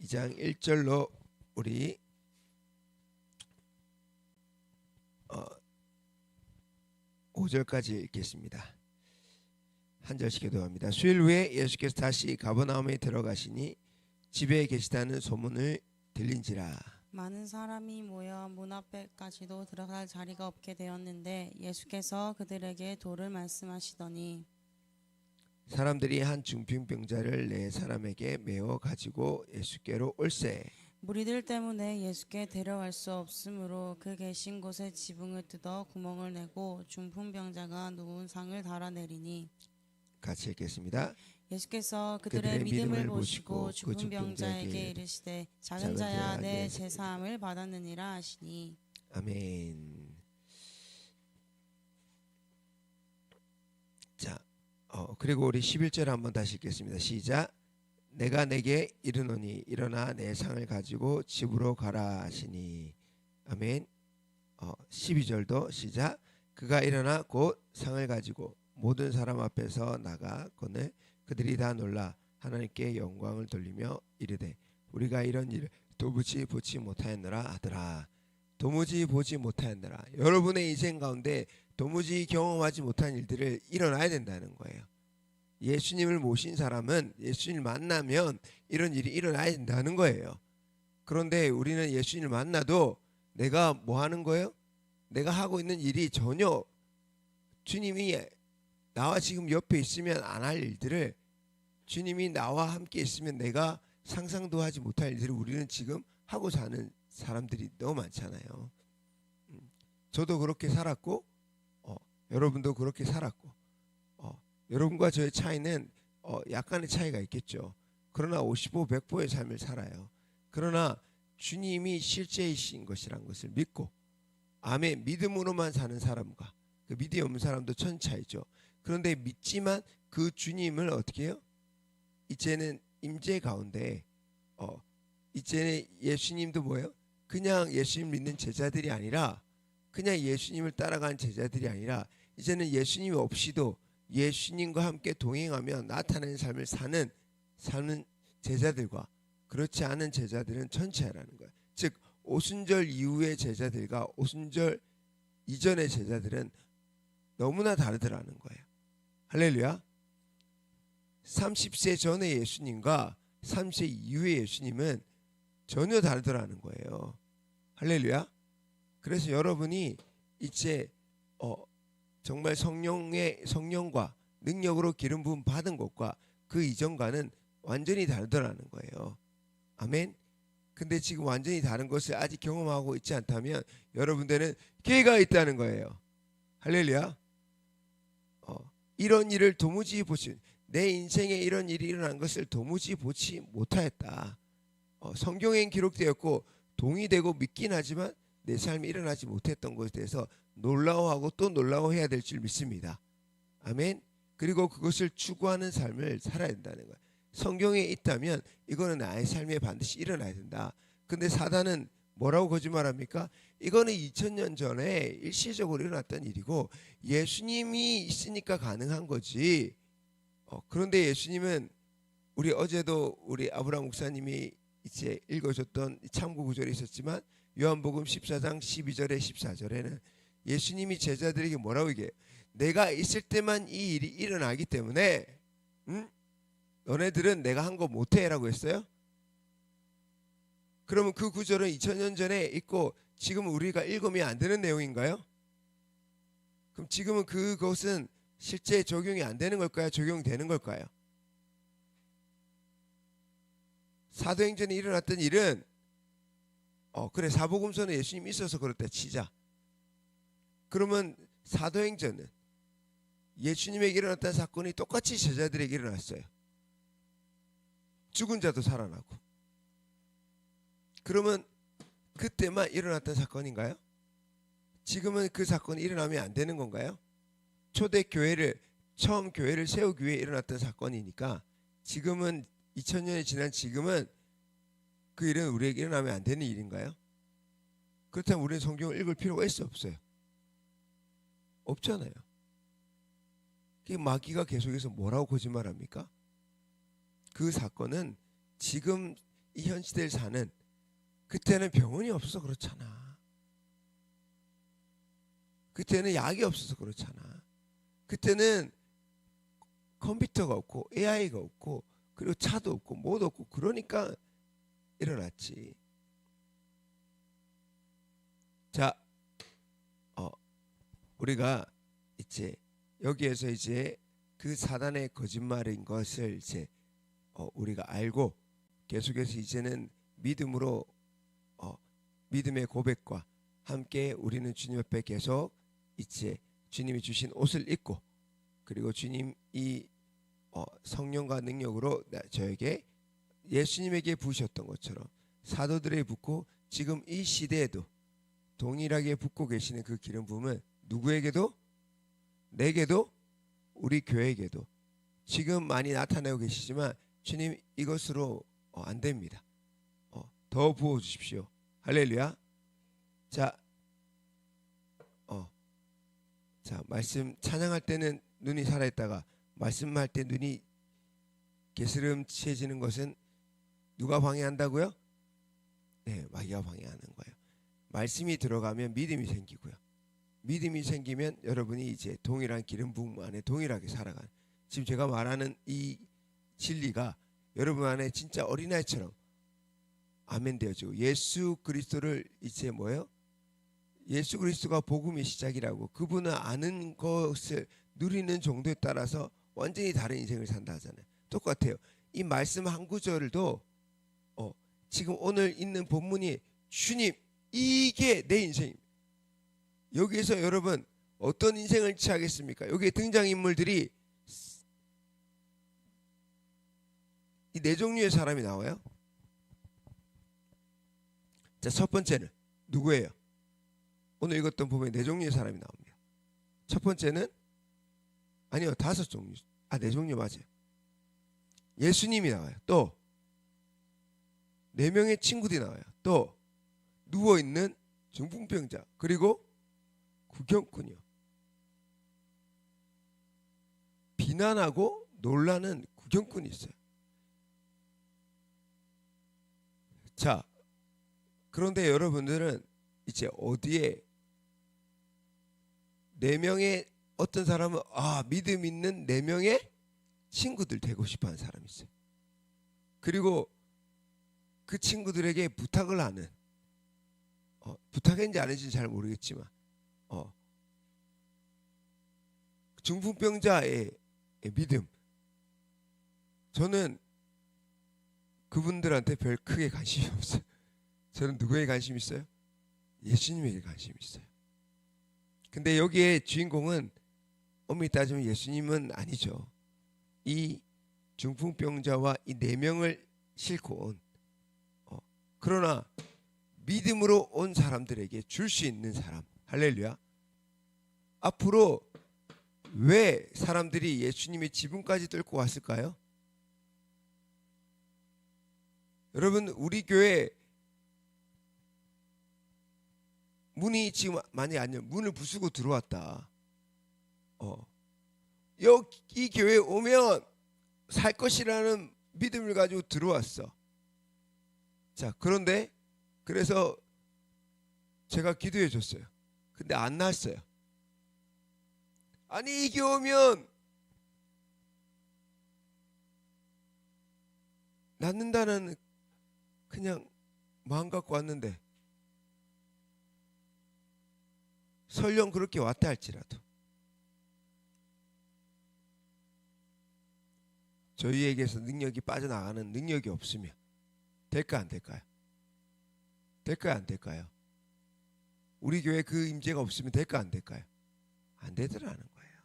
2장 1절로 우리 5절까지 읽겠습니다. 한 절씩 기도합니다. 수일 후에 예수께서 다시 가버나움에 들어가시니 집에 계시다는 소문을 들린지라. 많은 사람이 모여 문 앞에까지도 들어갈 자리가 없게 되었는데 예수께서 그들에게 도를 말씀하시더니 사람들이 한 중풍병자를 네 사람에게 메어 가지고 예수께로 올세. 무리들 때문에 예수께 데려갈 수 없으므로 그 계신 곳에 지붕을 뜯어 구멍을 내고 중풍병자가 누운 상을 달아내리니 같이 읽겠습니다. 예수께서 그들의 믿음을 보시고 중풍병자에게 이르시되 작은 자야 내 제사함을 받았느니라 하시니 아멘. 자, 그리고 우리 11절 한번 다시 읽겠습니다. 시작. 내가 내게 이르노니 일어나 내 상을 가지고 집으로 가라 하시니 아멘. 12절도 시작. 그가 일어나 곧 상을 가지고 모든 사람 앞에서 나가거늘 그들이 다 놀라 하나님께 영광을 돌리며 이르되 우리가 이런 일을 도무지 보지 못하였느라 하더라. 도무지 보지 못하였느라. 여러분의 인생 가운데 도무지 경험하지 못한 일들을 일어나야 된다는 거예요. 예수님을 모신 사람은 예수님을 만나면 이런 일이 일어나야 된다는 거예요. 그런데 우리는 예수님을 만나도 내가 뭐 하는 거예요? 내가 하고 있는 일이 전혀 주님이 나와 지금 옆에 있으면 안 할 일들을, 주님이 나와 함께 있으면 내가 상상도 하지 못할 일들을 우리는 지금 하고 사는 사람들이 너무 많잖아요. 저도 그렇게 살았고 여러분도 그렇게 살았고 여러분과 저의 차이는 약간의 차이가 있겠죠. 그러나 55, 100%의 삶을 살아요. 그러나 주님이 실제이신 것이란 것을 믿고 아멘 믿음으로만 사는 사람과 그 믿음이 없는 사람도 천차이죠. 그런데 믿지만 그 주님을 어떻게 해요? 이제는 임재 가운데 이제는 예수님도 뭐예요? 그냥 예수님 믿는 제자들이 아니라 그냥 예수님을 따라가는 제자들이 아니라 이제는 예수님 없이도 예수님과 함께 동행하며 나타나는 삶을 사는 제자들과 그렇지 않은 제자들은 천차라는 거예요. 즉 오순절 이후의 제자들과 오순절 이전의 제자들은 너무나 다르더라는 거예요. 할렐루야. 30세 전의 예수님과 30세 이후의 예수님은 전혀 다르더라는 거예요. 할렐루야. 그래서 여러분이 이제 정말 성령과 능력으로 기름 부음 받은 것과 그 이전과는 완전히 다르더라는 거예요. 아멘. 근데 지금 완전히 다른 것을 아직 경험하고 있지 않다면 여러분들은 기회가 있다는 거예요. 할렐루야. 이런 일을 도무지 내 인생에 이런 일이 일어난 것을 도무지 보지 못하였다. 성경엔 기록되었고 동의되고 믿긴 하지만 내 삶이 일어나지 못했던 것에 대해서 놀라워하고 또 놀라워해야 될 줄 믿습니다. 아멘. 그리고 그것을 추구하는 삶을 살아야 된다는 거예요. 성경에 있다면 이거는 나의 삶에 반드시 일어나야 된다. 근데 사단은 뭐라고 거짓말합니까? 이거는 2000년 전에 일시적으로 일어났던 일이고 예수님이 있으니까 가능한 거지. 그런데 예수님은 우리 어제도 우리 아브라함 목사님이 이제 읽어줬던 참고 구절이 있었지만 요한복음 14장 12절에 14절에는 예수님이 제자들에게 뭐라고 얘기해요? 내가 있을 때만 이 일이 일어나기 때문에 너네들은 내가 한 거 못해 라고 했어요? 그러면 그 구절은 2000년 전에 있고 지금 우리가 읽으면 안 되는 내용인가요? 그럼 지금은 그것은 실제 적용이 안 되는 걸까요? 적용되는 걸까요? 사도행전에 일어났던 일은 그래 사복음서는 예수님이 있어서 그렇다 치자. 그러면 사도행전은 예수님에게 일어났던 사건이 똑같이 제자들에게 일어났어요. 죽은 자도 살아나고. 그러면 그때만 일어났던 사건인가요? 지금은 그 사건이 일어나면 안 되는 건가요? 초대 교회를 처음 교회를 세우기 위해 일어났던 사건이니까 지금은 2000년이 지난 지금은 그 일은 우리에게 일어나면 안 되는 일인가요? 그렇다면 우리는 성경을 읽을 필요가 있어 없어요? 없잖아요. 마귀가 계속해서 뭐라고 거짓말합니까? 그 사건은 지금 이 현 시대를 사는, 그때는 병원이 없어서 그렇잖아. 그때는 약이 없어서 그렇잖아. 그때는 컴퓨터가 없고 AI가 없고 그리고 차도 없고 뭐도 없고 그러니까 일어났지. 자, 우리가 이제 여기에서 이제 그 사단의 거짓말인 것을 이제 우리가 알고 계속해서 이제는 믿음으로 믿음의 고백과 함께 우리는 주님 앞에 계속 이제 주님이 주신 옷을 입고, 그리고 주님이 성령과 능력으로 저에게 예수님에게 부으셨던 것처럼 사도들에게 붓고 지금 이 시대에도 동일하게 붓고 계시는 그 기름 부음은 누구에게도, 내게도, 우리 교회에게도 지금 많이 나타내고 계시지만 주님 이것으로 안 됩니다. 더 부어 주십시오. 할렐루야. 자, 말씀 찬양할 때는 눈이 살아있다가 말씀할 때 눈이 게스름치해지는 것은 누가 방해한다고요? 네, 마귀가 방해하는 거예요. 말씀이 들어가면 믿음이 생기고요. 믿음이 생기면 여러분이 이제 동일한 기름 부음 안에 동일하게 살아가는, 지금 제가 말하는 이 진리가 여러분 안에 진짜 어린아이처럼 아멘 되어지고, 예수 그리스도를 이제 뭐예요? 예수 그리스도가 복음의 시작이라고, 그분을 아는 것을 누리는 정도에 따라서 완전히 다른 인생을 산다 하잖아요. 똑같아요. 이 말씀 한 구절도 지금 오늘 있는 본문이 주님 이게 내 인생입니다. 여기에서 여러분 어떤 인생을 취하겠습니까? 여기에 등장인물들이 이 네 종류의 사람이 나와요. 자, 첫 번째는 누구예요? 오늘 읽었던 부분에 네 종류의 사람이 나옵니다. 첫 번째는, 아니요, 다섯 종류, 네 종류 맞아요. 예수님이 나와요. 또 네 명의 친구들이 나와요. 또 누워있는 중풍병자, 그리고 구경꾼이요. 비난하고 놀라는 구경꾼이 있어요. 자, 그런데 여러분들은 이제 어디에, 네 명의 어떤 사람은 믿음 있는 네 명의 친구들 되고 싶어하는 사람이 있어요. 그리고 그 친구들에게 부탁을 하는, 부탁했는지 안 했는지 잘 모르겠지만 중풍병자의 믿음, 저는 그분들한테 별 크게 관심이 없어요. 저는 누구에게 관심 있어요? 예수님에게 관심이 있어요. 근데 여기에 주인공은 엄밀히 따지면 예수님은 아니죠. 이 중풍병자와 이 네 명을 싣고 온, 그러나 믿음으로 온 사람들에게 줄 수 있는 사람. 할렐루야. 앞으로 왜 사람들이 예수님의 지붕까지 뚫고 왔을까요? 여러분, 우리 교회 문이 지금 많이 안 열려, 문을 부수고 들어왔다. 이 교회에 오면 살 것이라는 믿음을 가지고 들어왔어. 자, 그런데 그래서 제가 기도해 줬어요. 근데 안 났어요. 아니, 이게 오면 낫는다는 그냥 마음 갖고 왔는데, 설령 그렇게 왔다 할지라도 저희에게서 능력이 빠져나가는 능력이 없으면 될까 안 될까요? 될까요 안 될까요? 우리 교회 그 임재가 없으면 될까 안 될까요? 안 되더라는 거예요.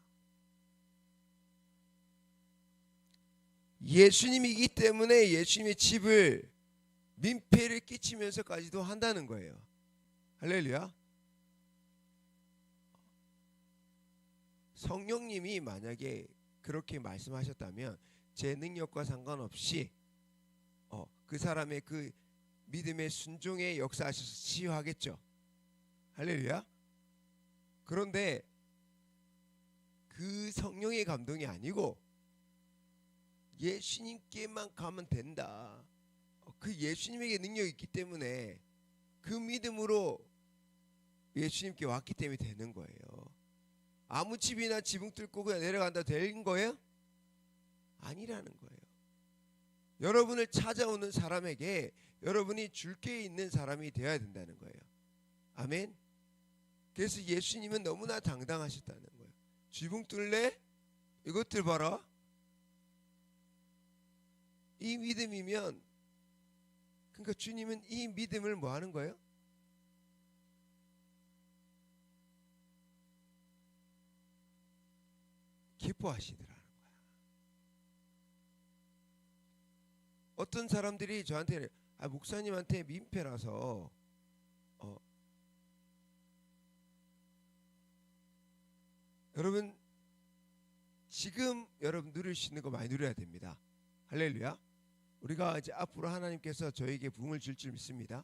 예수님이기 때문에 예수님의 집을 민폐를 끼치면서까지도 한다는 거예요. 할렐루야. 성령님이 만약에 그렇게 말씀하셨다면 제 능력과 상관없이 그 사람의 그 믿음의 순종에 역사하셔서 치유하겠죠. 할렐루야. 그런데 그 성령의 감동이 아니고 예수님께만 가면 된다, 그 예수님에게 능력이 있기 때문에 그 믿음으로 예수님께 왔기 때문에 되는 거예요. 아무 집이나 지붕 뚫고 그냥 내려간다 되는 거예요? 아니라는 거예요. 여러분을 찾아오는 사람에게 여러분이 줄 게 있는 사람이 되어야 된다는 거예요. 아멘. 그래서 예수님은 너무나 당당하셨다는 거예요. 지붕 뚫래? 이것들 봐라. 이 믿음이면, 그러니까 주님은 이 믿음을 뭐 하는 거예요? 기뻐하시더라는 거야. 어떤 사람들이 저한테 목사님한테 민폐라서 여러분 지금 여러분 누릴 수 있는 거 많이 누려야 됩니다. 할렐루야. 우리가 이제 앞으로 하나님께서 저에게 부흥을 줄 줄 믿습니다.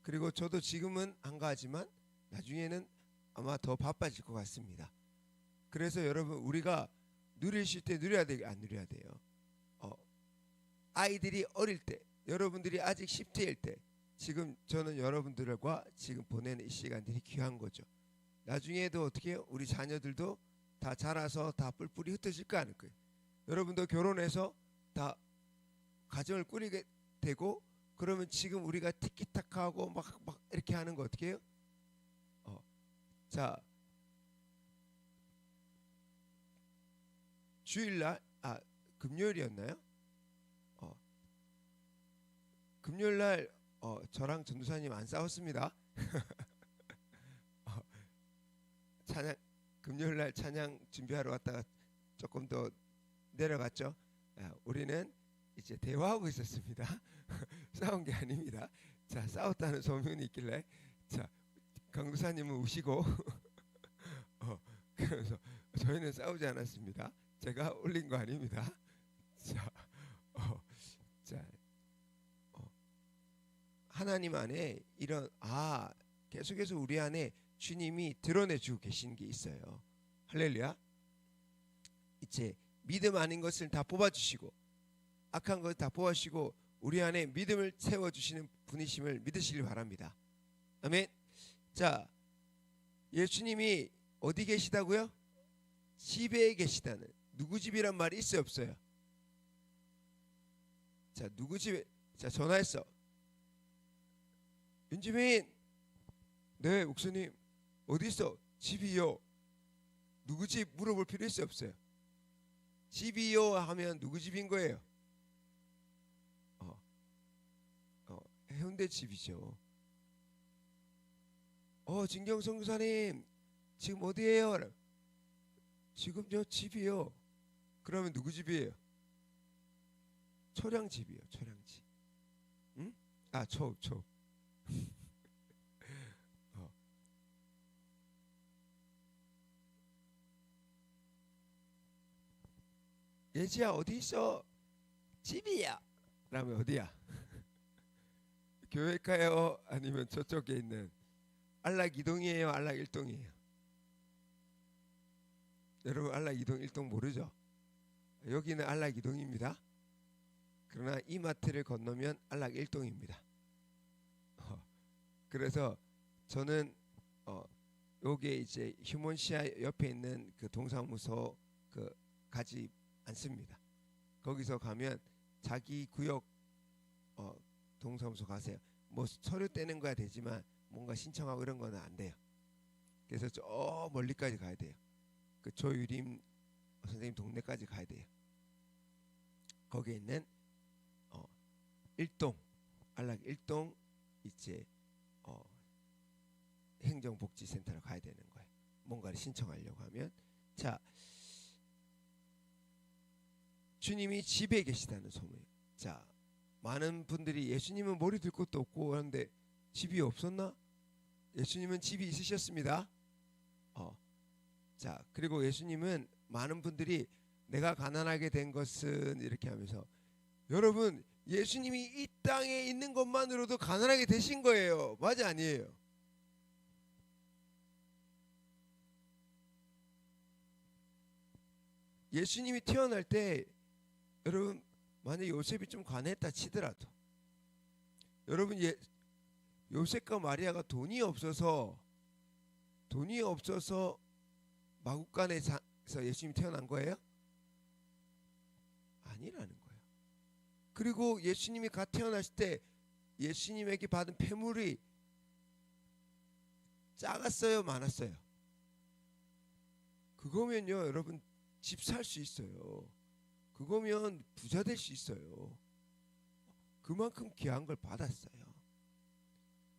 그리고 저도 지금은 한가하지만 나중에는 아마 더 바빠질 것 같습니다. 그래서 여러분 우리가 누리실 때 누려야 되게 안 누려야 돼요. 아이들이 어릴 때, 여러분들이 아직 10대일 때, 지금 저는 여러분들과 지금 보내는 이 시간들이 귀한 거죠. 나중에도 어떻게 해요? 우리 자녀들도 다 자라서 다 뿔뿔이 흩어질 거 아닐 거예요. 여러분도 결혼해서 다 가정을 꾸리게 되고, 그러면 지금 우리가 티키타카하고 막 이렇게 하는 거 어떻게 해요? 자, 주일날 금요일이었나요? 금요일날 저랑 전도사님 안 싸웠습니다. 찬양 금요일날 찬양 준비하러 갔다가 조금 더 내려갔죠. 우리는 이제 대화하고 있었습니다. 싸운 게 아닙니다. 자, 싸웠다는 소문이 있길래 자, 강도사님은 우시고 그래서 저희는 싸우지 않았습니다. 제가 올린 거 아닙니다. 자, 하나님 안에 이런 계속해서 우리 안에 주님이 드러내주고 계신 게 있어요. 할렐루야. 이제 믿음 아닌 것을 다 뽑아주시고 악한 것을 다 뽑아주시고 우리 안에 믿음을 채워주시는 분이심을 믿으시길 바랍니다. 아멘. 자, 예수님이 어디 계시다고요? 집에 계시다는. 누구 집이란 말이 있어요 없어요? 자, 누구 집에? 자, 전화했어. 윤지민. 네, 목사님. 어디 있어? 집이요. 누구 집 물어볼 필요 있어요 없어요? 집이요 하면 누구 집인 거예요? 해운대 집이죠. 진경성 교사님 지금 어디에요? 지금 저 집이요. 그러면 누구 집이에요? 초량 집이요. 초량 집. 응? 초. 예지야 어디 있어? 집이야. 그러면 어디야? 교회가요? 아니면 저쪽에 있는 안락 2동이에요? 안락 1동이에요? 여러분 안락 2동 1동 모르죠? 여기는 안락 2동입니다. 그러나 이마트를 건너면 안락 1동입니다. 그래서 저는 요게 이제 휴먼시아 옆에 있는 그 동사무소 가지 않습니다. 거기서 가면 자기 구역 동사무소 가세요. 뭐 서류 떼는 거야 되지만 뭔가 신청하고 이런 거는 안 돼요. 그래서 저 멀리까지 가야 돼요. 그 조유림 선생님 동네까지 가야 돼요. 거기에 있는 1동 안락 1동 이제 행정복지센터로 가야 되는 거예요. 뭔가를 신청하려고 하면. 자, 주님이 집에 계시다는 소문이에요. 자, 많은 분들이 예수님은 머리 들 것도 없고 하는데 집이 없었나? 예수님은 집이 있으셨습니다. 자, 그리고 예수님은 많은 분들이 내가 가난하게 된 것은 이렇게 하면서 여러분 예수님이 이 땅에 있는 것만으로도 가난하게 되신 거예요. 맞아 아니에요? 예수님이 태어날 때 여러분 만약 요셉이 좀 가난했다 치더라도 여러분 요셉과 마리아가 돈이 없어서 마구간에서 예수님이 태어난 거예요? 아니라는 거예요. 그리고 예수님이 갓 태어났을 때 예수님에게 받은 폐물이 작았어요, 많았어요? 그거면요, 여러분 집 살 수 있어요. 그거면 부자 될 수 있어요. 그만큼 귀한 걸 받았어요.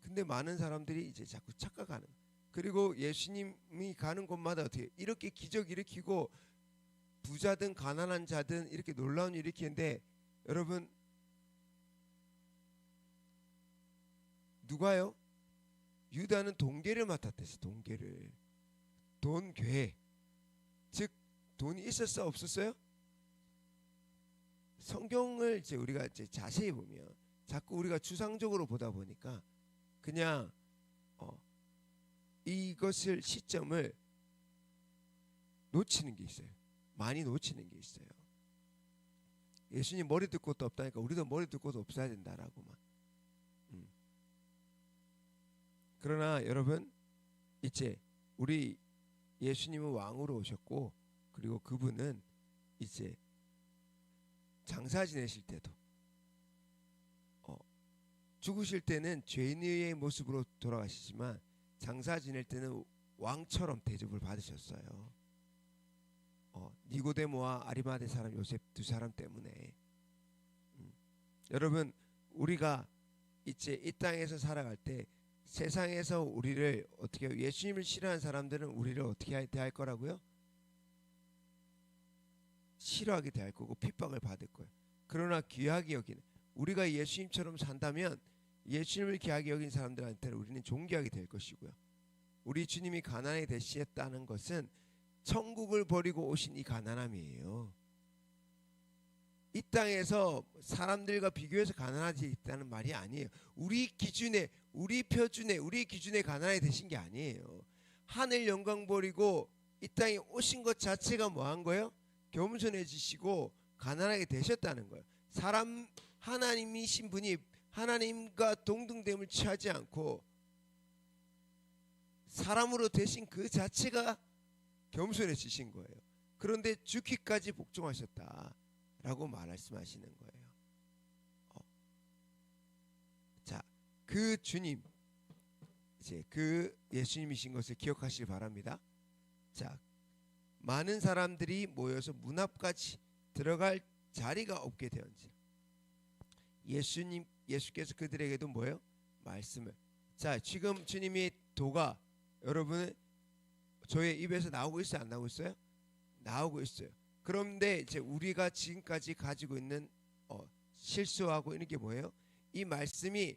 근데 많은 사람들이 이제 자꾸 착각하는. 그리고 예수님이 가는 곳마다 어떻게 이렇게 기적 일으키고 부자든 가난한 자든 이렇게 놀라운 일 일으키는데, 여러분 누가요? 유다는 돈괴를 맡았댔어요. 돈괴를. 돈괴. 즉 돈이 있었어 없었어요? 성경을 이제 우리가 이제 자세히 보면 자꾸 우리가 추상적으로 보다 보니까 그냥 이것을 시점을 놓치는 게 있어요. 많이 놓치는 게 있어요. 예수님 머리 들 곳도 없다니까 우리도 머리 들 곳 없어야 된다라고만. 그러나 여러분 이제 우리 예수님은 왕으로 오셨고, 그리고 그분은 이제 장사 지내실 때도 죽으실 때는 죄인의 모습으로 돌아가시지만 장사 지낼 때는 왕처럼 대접을 받으셨어요. 니고데모와 아리마대 사람 요셉 두 사람 때문에. 여러분 우리가 이제 이 땅에서 살아갈 때 세상에서 우리를 어떻게 예수님을 싫어하는 사람들은 우리를 어떻게 대할 거라고요? 싫어하게 대할 거고 핍박을 받을 거예요. 그러나 귀하게 여기는, 우리가 예수님처럼 산다면 예수님을 귀하게 여긴 사람들한테는 우리는 존귀하게 될 것이고요. 우리 주님이 가난하게 되시겠다는 것은 천국을 버리고 오신 이 가난함이에요. 이 땅에서 사람들과 비교해서 가난하지 있다는 말이 아니에요. 우리 기준에, 우리 표준에, 우리 기준에 가난하게 되신 게 아니에요. 하늘 영광 버리고 이 땅에 오신 것 자체가 뭐한 거예요? 겸손해지시고 가난하게 되셨다는 거예요. 사람, 하나님이신 분이 하나님과 동등됨을 취하지 않고 사람으로 되신 그 자체가 겸손해지신 거예요. 그런데 죽기까지 복종하셨다라고 말씀하시는 거예요. 자, 그 주님, 이제 그 예수님이신 것을 기억하시기 바랍니다. 자, 많은 사람들이 모여서 문 앞까지 들어갈 자리가 없게 되었지. 예수께서 그들에게도 뭐예요? 말씀을. 자, 지금 주님의 도가 여러분 저의 입에서 나오고 있어요, 안 나오고 있어요? 나오고 있어요. 그런데 이제 우리가 지금까지 가지고 있는 실수하고 있는 게 뭐예요? 이 말씀이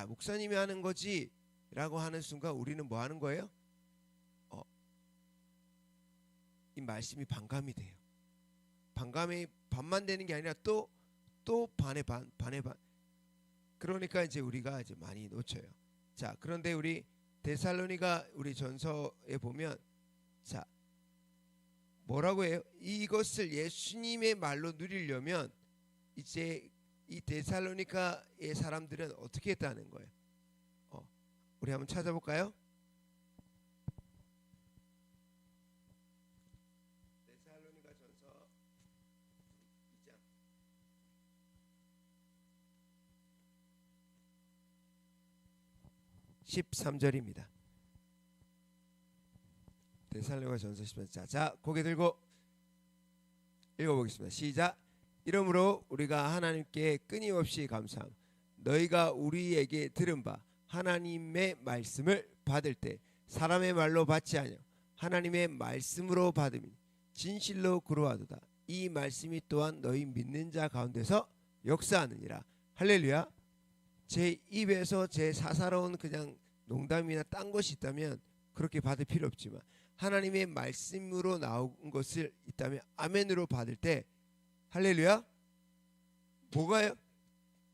목사님이 하는 거지라고 하는 순간 우리는 뭐 하는 거예요? 이 말씀이 반감이 돼요. 반감이 반만 되는 게 아니라 또 반에 반. 그러니까 이제 우리가 이제 많이 놓쳐요. 자, 그런데 우리 데살로니가 우리 전서에 보면 자 뭐라고 해요? 이것을 예수님의 말로 누리려면 이제 이 데살로니가의 사람들은 어떻게 했다는 거예요? 우리 한번 찾아볼까요? 데살로니가 전서 2장 13절입니다. 데살로니가 전서 13절. 자, 고개 들고 읽어보겠습니다. 시작. 이러므로 우리가 하나님께 끊임없이 감사함. 너희가 우리에게 들은 바 하나님의 말씀을 받을 때 사람의 말로 받지 아니하고 하나님의 말씀으로 받음이 진실로 그러하도다. 이 말씀이 또한 너희 믿는 자 가운데서 역사하느니라. 할렐루야. 제 입에서 제 사사로운 그냥 농담이나 딴 것이 있다면 그렇게 받을 필요 없지만 하나님의 말씀으로 나온 것을 있다면 아멘으로 받을 때 할렐루야. 뭐가요?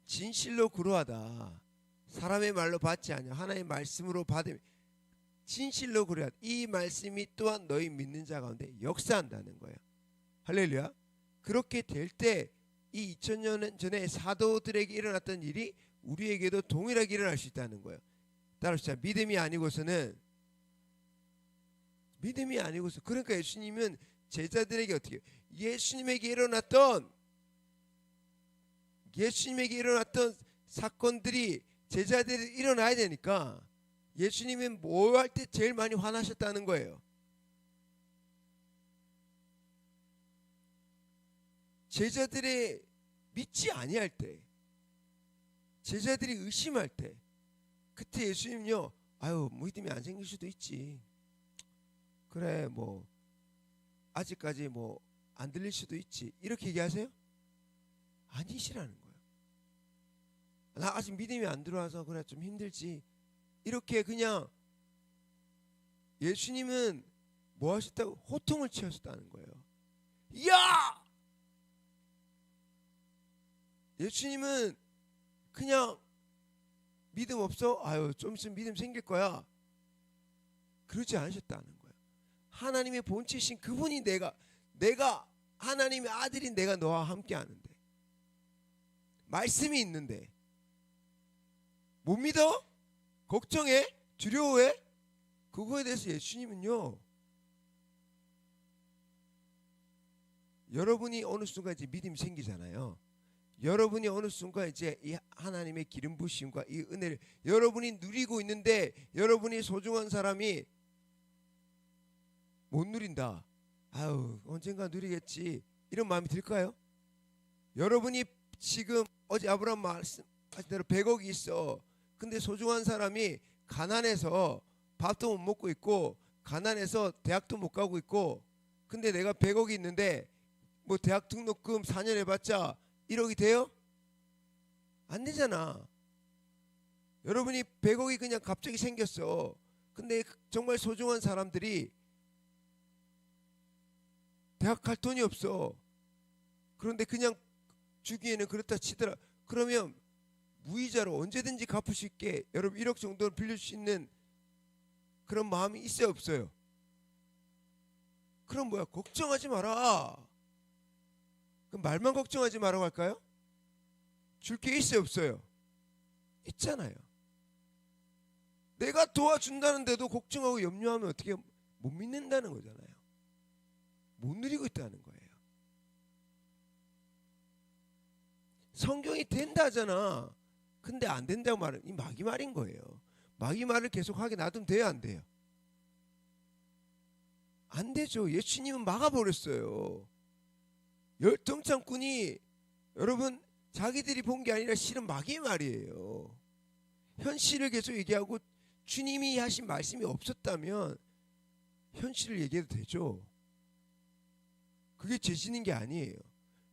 진실로 그러하다. 사람의 말로 받지 않냐 하나님의 말씀으로 받으면 진실로 그러하다. 이 말씀이 또한 너희 믿는 자 가운데 역사한다는 거예요. 할렐루야. 그렇게 될 때 이 2000년 전에 사도들에게 일어났던 일이 우리에게도 동일하게 일어날 수 있다는 거예요. 따라합시다. 믿음이 아니고서 그러니까 예수님은 제자들에게 어떻게 해요? 예수님에게 일어났던 사건들이 제자들이 일어나야 되니까 예수님은 뭐 할 때 제일 많이 화나셨다는 거예요. 제자들의 믿지 아니할 때, 제자들이 의심할 때, 그때 예수님요, 아유 믿음이 안 생길 수도 있지. 그래 뭐 아직까지 뭐 안 들릴 수도 있지. 이렇게 얘기하세요? 아니시라는 거예요. 나 아직 믿음이 안 들어와서 그래 좀 힘들지. 이렇게 그냥 예수님은 뭐 하셨다고? 호통을 치셨다는 거예요. 야! 예수님은 그냥 믿음 없어? 아유 좀 있으면 믿음 생길 거야. 그러지 않으셨다는 거예요. 하나님의 본체신 그분이 내가 하나님의 아들인 내가 너와 함께 하는데 말씀이 있는데 못 믿어? 걱정해? 두려워해? 그거에 대해서 예수님은요, 여러분이 어느 순간 이제 믿음이 생기잖아요. 여러분이 어느 순간 이제 이 하나님의 기름 부으심과 이 은혜를 여러분이 누리고 있는데 여러분이 소중한 사람이 못 누린다. 아유 언젠가 누리겠지. 이런 마음이 들까요? 여러분이 지금 어제 아브라함 말씀하신 대로 100억이 있어. 근데 소중한 사람이 가난해서 밥도 못 먹고 있고 가난해서 대학도 못 가고 있고 근데 내가 100억이 있는데 뭐 대학 등록금 4년 해봤자 1억이 돼요? 안 되잖아. 여러분이 100억이 그냥 갑자기 생겼어. 근데 정말 소중한 사람들이 대학 갈 돈이 없어. 그런데 그냥 주기에는 그렇다 치더라. 그러면 무이자로 언제든지 갚을 수 있게 여러분 1억 정도를 빌릴 수 있는 그런 마음이 있어요 없어요? 그럼 뭐야? 걱정하지 마라. 그럼 말만 걱정하지 말라고 할까요? 줄 게 있어요 없어요? 있잖아요. 내가 도와준다는데도 걱정하고 염려하면 어떻게 못 믿는다는 거잖아요. 못 누리고 있다는 거예요. 성경이 된다 하잖아. 근데 안 된다고 말은 이 마귀 말인 거예요. 마귀 말을 계속 하게 놔두면 돼요 안 돼요? 안 되죠. 예수님은 막아버렸어요. 열정창꾼이 여러분 자기들이 본 게 아니라 실은 마귀의 말이에요. 현실을 계속 얘기하고 주님이 하신 말씀이 없었다면 현실을 얘기해도 되죠. 그게 죄지는 게 아니에요.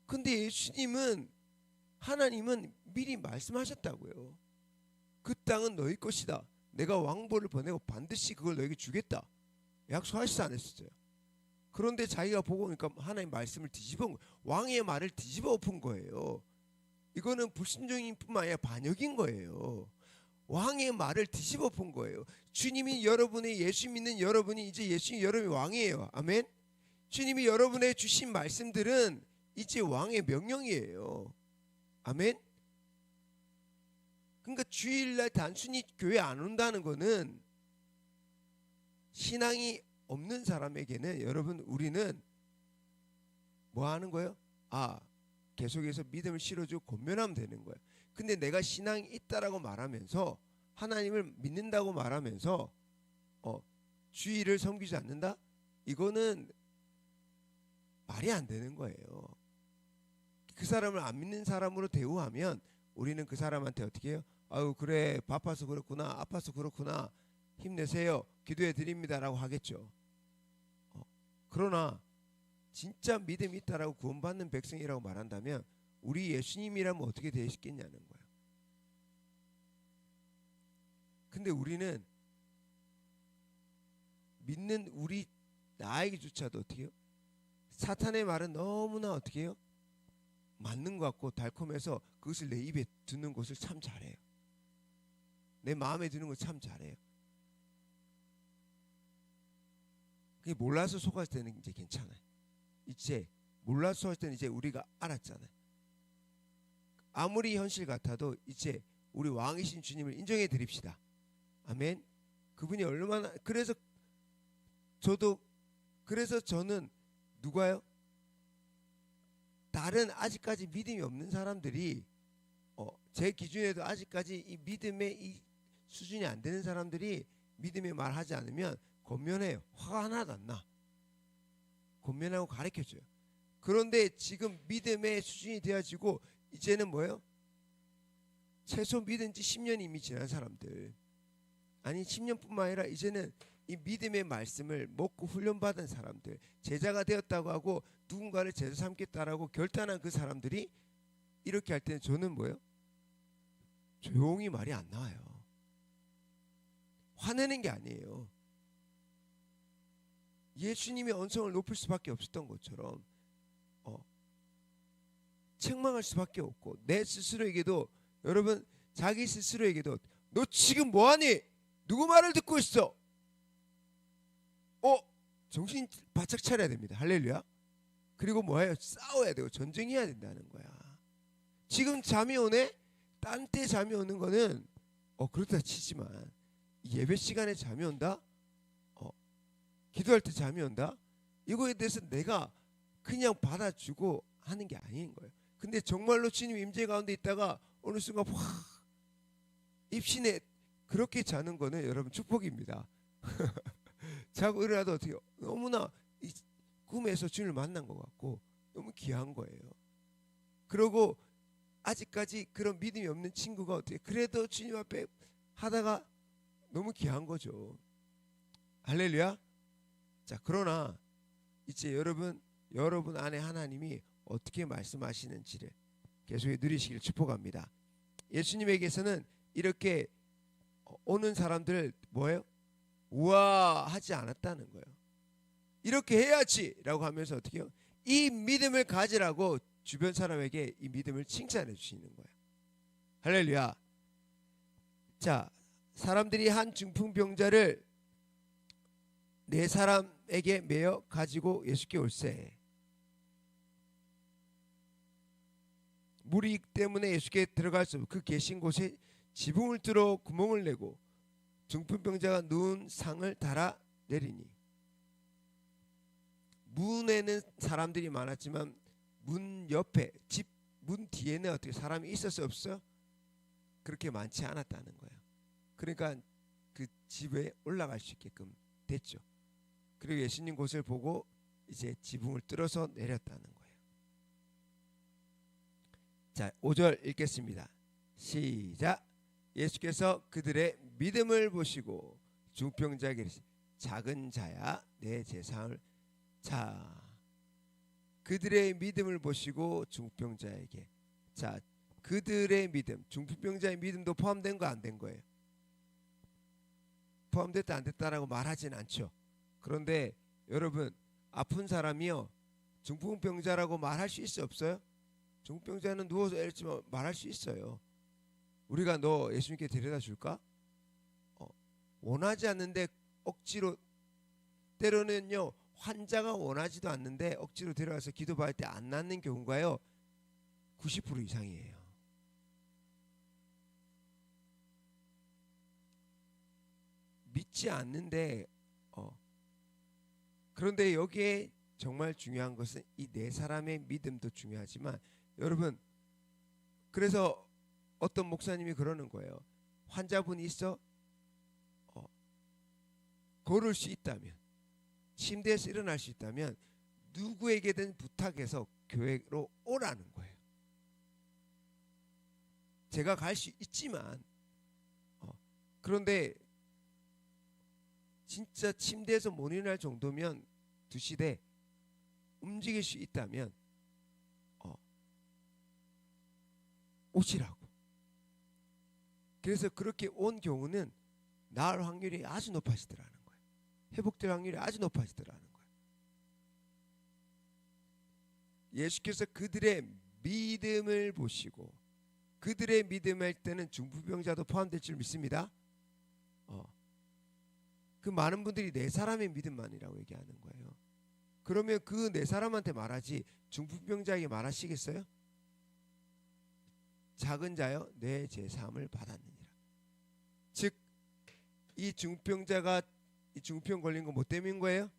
근데 예수님은 하나님은 미리 말씀하셨다고요. 그 땅은 너희 것이다. 내가 왕보를 보내고 반드시 그걸 너에게 주겠다. 약속하시지 않았어요. 그런데 자기가 보고 오니까 하나님 말씀을 뒤집어 온 거예요. 왕의 말을 뒤집어 엎은 거예요. 이거는 불순종인 뿐만 아니라 반역인 거예요. 왕의 말을 뒤집어 엎은 거예요. 주님이 여러분의 예수 믿는 여러분이 이제 예수님 여러분이 왕이에요. 아멘. 주님이 여러분의 주신 말씀들은 이제 왕의 명령이에요. 아멘. 그러니까 주일날 단순히 교회 안 온다는 거는 신앙이 없는 사람에게는 여러분 우리는 뭐 하는 거예요? 계속해서 믿음을 실어주고 권면하면 되는 거예요. 근데 내가 신앙이 있다라고 말하면서 하나님을 믿는다고 말하면서 주일을 섬기지 않는다? 이거는 말이 안 되는 거예요. 그 사람을 안 믿는 사람으로 대우하면 우리는 그 사람한테 어떻게 해요? 아유 그래 바빠서 그렇구나 아파서 그렇구나 힘내세요 기도해 드립니다라고 하겠죠. 그러나 진짜 믿음이 있다라고 구원받는 백성이라고 말한다면 우리 예수님이라면 어떻게 되시겠냐는 거예요. 근데 우리는 믿는 우리 나에게조차도 어떻게 해요? 사탄의 말은 너무나 어떻게 해요? 맞는 것 같고 달콤해서 그것을 내 입에 듣는 것을 참 잘해요. 내 마음에 드는 걸 참 잘해요. 그게 몰라서 속았을 때는 이제 괜찮아요. 이제 몰라서 속았을 때는 이제 우리가 알았잖아요. 아무리 현실 같아도 이제 우리 왕이신 주님을 인정해 드립시다. 아멘. 그분이 얼마나 그래서 저는 누가요? 다른 아직까지 믿음이 없는 사람들이 제 기준에도 아직까지 이 믿음의 이 수준이 안 되는 사람들이 믿음의 말 하지 않으면 권면해요. 화가 하나도 안 나. 권면하고 가르쳐줘요. 그런데 지금 믿음의 수준이 되어지고 이제는 뭐예요? 최소 믿은 지 10년이 이미 지난 사람들, 아니 10년뿐만 아니라 이제는 이 믿음의 말씀을 먹고 훈련받은 사람들, 제자가 되었다고 하고 누군가를 제자 삼겠다라고 결단한 그 사람들이 이렇게 할 때는 저는 뭐예요? 조용히 말이 안 나와요. 화내는 게 아니에요. 예수님의 언성을 높일 수밖에 없었던 것처럼 책망할 수밖에 없고, 내 스스로에게도, 여러분 자기 스스로에게도 너 지금 뭐하니? 누구 말을 듣고 있어? 정신 바짝 차려야 됩니다. 할렐루야. 그리고 뭐예요? 싸워야 되고 전쟁해야 된다는 거야. 지금 잠이 오네? 딴 때 잠이 오는 거는 그렇다 치지만 예배 시간에 잠이 온다? 기도할 때 잠이 온다? 이거에 대해서 내가 그냥 받아주고 하는 게 아닌 거예요. 근데 정말로 주님 임재 가운데 있다가 어느 순간 확 입신에 그렇게 자는 거는 여러분 축복입니다. 자고 일어나도 어떻게 너무나 이 꿈에서 주님을 만난 것 같고 너무 귀한 거예요. 그러고 아직까지 그런 믿음이 없는 친구가 어떻게 그래도 주님 앞에 하다가 너무 귀한 거죠. 할렐루야. 자, 그러나 이제 여러분 안에 하나님이 어떻게 말씀하시는지를 계속 누리시기를 축복합니다. 예수님에게서는 이렇게 오는 사람들을 뭐예요? 우아하지 않았다는 거예요. 이렇게 해야지라고 하면서 어떻게 해요? 이 믿음을 가지라고 주변 사람에게 이 믿음을 칭찬해 주시는 거예요. 할렐루야. 자, 사람들이 한 중풍병자를 네 사람에게 매어 가지고 예수께 올세. 물이 있기 때문에 예수께 들어갈 수 없고 그 계신 곳에 지붕을 뚫어 구멍을 내고 중풍병자가 누운 상을 달아 내리니, 문에는 사람들이 많았지만 문 옆에 집 문 뒤에는 어떻게 사람이 있었어 없어? 그렇게 많지 않았다는 거예요. 그러니까 그 집에 올라갈 수 있게끔 됐죠. 그리고 예수님 곳을 보고 이제 지붕을 뚫어서 내렸다는 거예요. 자, 5절 읽겠습니다. 시작. 예수께서 그들의 믿음을 보시고 중풍병자에게 이르시되 작은 자야 내 제사를. 자, 그들의 믿음을 보시고 중풍병자에게, 자, 그들의 믿음, 중풍병자의 믿음도 포함된 거 안 된 거예요? 포함됐다 안 됐다라고 말하진 않죠. 그런데 여러분, 아픈 사람이요 중풍병자라고 말할 수 있어 없어요? 중풍병자는 누워서 이랬지만 말할 수 있어요. 우리가 너 예수님께 데려다 줄까? 원하지 않는데 억지로, 때로는요 환자가 원하지도 않는데 억지로 데려가서 기도받을 때 안 낫는 경우가요 90% 이상이에요. 믿지 않는데 그런데 여기에 정말 중요한 것은 이 네 사람의 믿음도 중요하지만, 여러분, 그래서 어떤 목사님이 그러는 거예요. 환자분이 있어 걸을 수 있다면, 침대에서 일어날 수 있다면 누구에게든 부탁해서 교회로 오라는 거예요. 제가 갈 수 있지만 그런데 진짜 침대에서 못 일어날 정도면 두시되 움직일 수 있다면 오시라고. 그래서 그렇게 온 경우는 나을 확률이 아주 높아지더라는 거예요. 회복될 확률이 아주 높아지더라는 거예요. 예수께서 그들의 믿음을 보시고, 그들의 믿음 할 때는 중풍병자도 포함될 줄 믿습니다. 그 많은 분들이 네 사람의 믿음만이라고 얘기하는 거예요. 그러면 그 네 사람한테 말하지 중풍병자에게 말하시겠어요? 작은 자여 내 제사함을 받았느니라. 즉 이 중병자가 이 중병 걸린 거 뭐 때문인 거예요?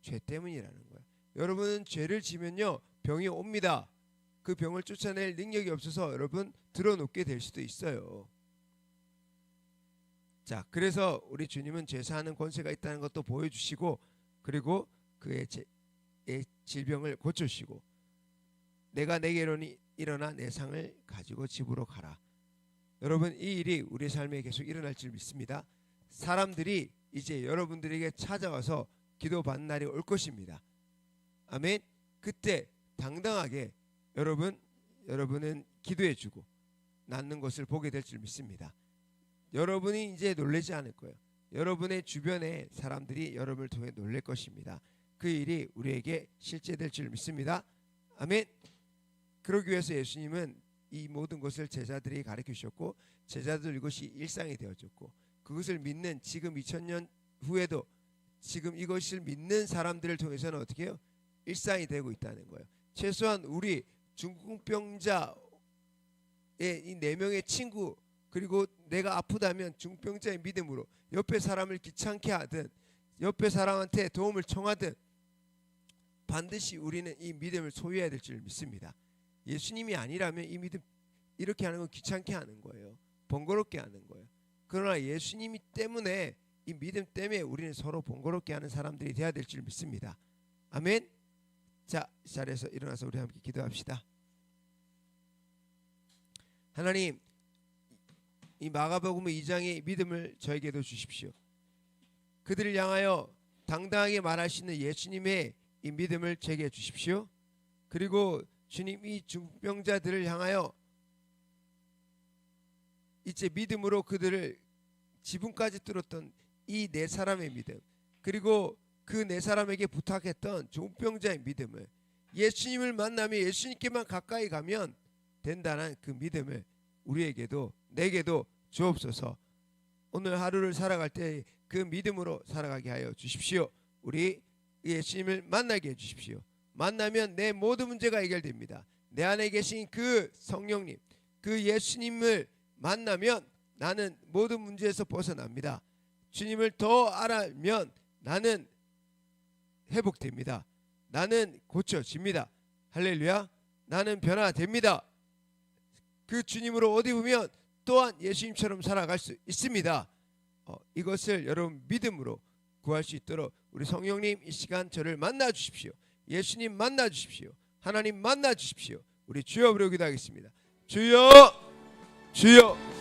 죄 때문이라는 거예요. 여러분은 죄를 지면요 병이 옵니다. 그 병을 쫓아낼 능력이 없어서 여러분 들어눕게 될 수도 있어요. 자, 그래서 우리 주님은 죄사하는 권세가 있다는 것도 보여주시고, 그리고 그의 질병을 고쳐주시고, 내가 내게로 일어나 내 상을 가지고 집으로 가라. 여러분, 이 일이 우리 삶에 계속 일어날 줄 믿습니다. 사람들이 이제 여러분들에게 찾아와서 기도받는 날이 올 것입니다. 아멘. 그때 당당하게 여러분은 기도해주고 낫는 것을 보게 될 줄 믿습니다. 여러분이 이제 놀라지 않을 거예요. 여러분의 주변의 사람들이 여러분을 통해 놀랄 것입니다. 그 일이 우리에게 실제될 줄 믿습니다. 아멘. 그러기 위해서 예수님은 이 모든 것을 제자들이 가르쳐 주셨고, 제자들 이것이 일상이 되어졌고, 그것을 믿는 지금 2000년 후에도 지금 이것을 믿는 사람들을 통해서는 어떻게 해요? 일상이 되고 있다는 거예요. 최소한 우리 중풍병자의 이 4명의 친구, 그리고 내가 아프다면 중병자의 믿음으로 옆에 사람을 귀찮게 하든 옆에 사람한테 도움을 청하든 반드시 우리는 이 믿음을 소유해야 될 줄 믿습니다. 예수님이 아니라면 이 믿음 이렇게 하는 건 귀찮게 하는 거예요. 번거롭게 하는 거예요. 그러나 예수님이 때문에, 이 믿음 때문에 우리는 서로 번거롭게 하는 사람들이 돼야 될 줄 믿습니다. 아멘. 자, 이 자리에서 일어나서 우리 함께 기도합시다. 하나님, 이 마가복음 2장의 믿음을 저에게도 주십시오. 그들을 향하여 당당하게 말할 수 있는 예수님의 이 믿음을 제게 주십시오. 그리고 주님이 중병자들을 향하여 이제 믿음으로 그들을 지붕까지 뚫었던 이 4사람의 믿음, 그리고 그 4사람에게 부탁했던 중병자의 믿음을, 예수님을 만나면 예수님께만 가까이 가면 된다는 그 믿음을 우리에게도 내게도 주옵소서. 오늘 하루를 살아갈 때 그 믿음으로 살아가게 하여 주십시오. 우리 예수님을 만나게 해주십시오. 만나면 내 모든 문제가 해결됩니다. 내 안에 계신 그 성령님, 그 예수님을 만나면 나는 모든 문제에서 벗어납니다. 주님을 더 알면 나는 회복됩니다. 나는 고쳐집니다. 할렐루야. 나는 변화됩니다. 그 주님으로 어디 보면 또한 예수님처럼 살아갈 수 있습니다. 이것을 여러분 믿음으로 구할 수 있도록 우리 성령님 이 시간 저를 만나 주십시오. 예수님 만나 주십시오. 하나님 만나 주십시오. 우리 주여 부르기도 하겠습니다. 주여, 주여.